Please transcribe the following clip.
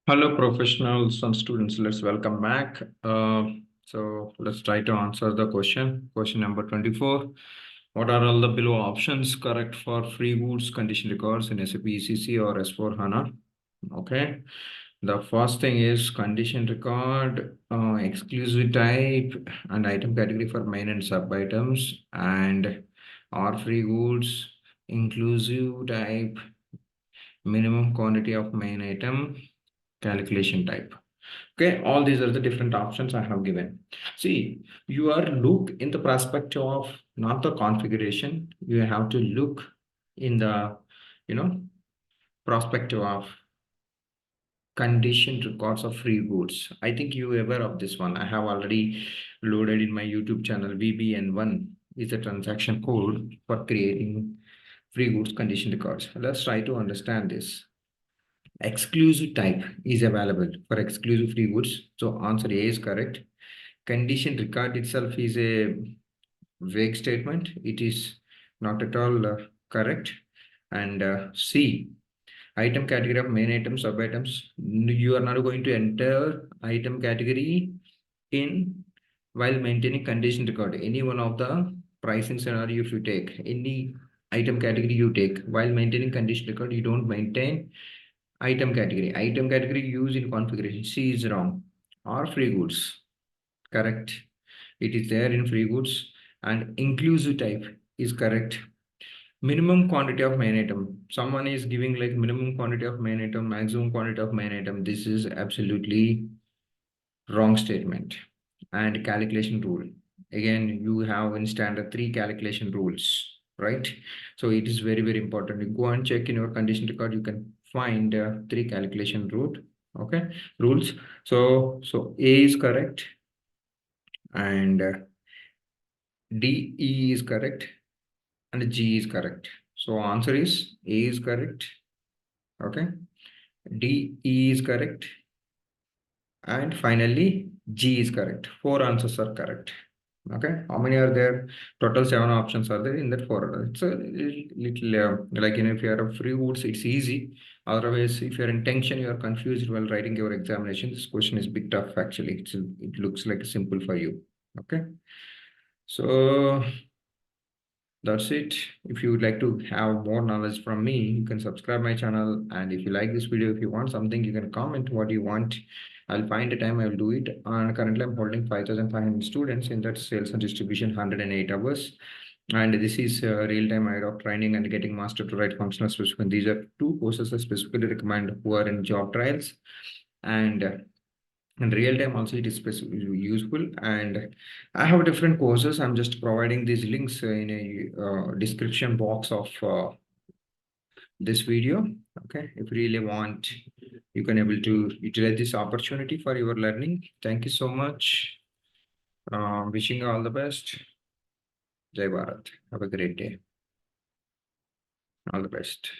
Hello, professionals and students. Let's welcome back. So let's try to answer the question. Question number 24. What are all the below options correct for free goods condition records in SAP ECC or S4 HANA? Okay. The first thing is condition record, exclusive type and item category for main and sub items, and or free goods, inclusive type, minimum quantity of main item, calculation type. Okay, all these are the different options I have given. See, you are look in the perspective of not the configuration. You have to look in the, you know, perspective of condition records of free goods. I think you are aware of this one. I have already loaded in my YouTube channel. VBN1 is a transaction code for creating free goods condition records. Let's try to understand this. Exclusive type is available for exclusive free goods. So answer A is correct. Condition record itself is a vague statement. It is not at all correct. And C, item category of main items, sub items. You are not going to enter item category in while maintaining condition record. Any one of the pricing scenario, if you take any item category you take while maintaining condition record, you don't maintain item category. Item category used in configuration. C is wrong. Or free goods. Correct. It is there in free goods. And inclusive type is correct. Minimum quantity of main item. Someone is giving like minimum quantity of main item, maximum quantity of main item. This is absolutely wrong statement. And calculation rule. Again, you have in standard 3 calculation rules, right? So it is very, very important. You go and check in your condition record, you can find 3 calculation okay, rules. So A is correct and D, E is correct and G is correct. So answer is A is correct, okay, D, E is correct, and finally G is correct. 4 answers are correct. Okay, how many are there? Total 7 options are there in that 4. It's a little like, if you are a free goods, it's easy. Otherwise, if you're in tension, you are confused while writing your examination, this question is bit tough actually. It looks like simple for you. Okay, so that's it. If you would like to have more knowledge from me, you can subscribe my channel. And if you like this video, if you want something, you can comment what you want. I'll find a time, I'll do it. And currently I'm holding 5,500 students in that sales and distribution, 108 hours. And this is real-time idoc training and getting master to write functional specification. These are 2 courses I specifically recommend who are in job trials. And in real time also it is useful, and I have different courses. I'm just providing these links in a description box of this video. Okay, if you really want, you can able to utilize this opportunity for your learning. Thank you so much. Wishing you all the best. Jai Bharat. Have a great day. All the best.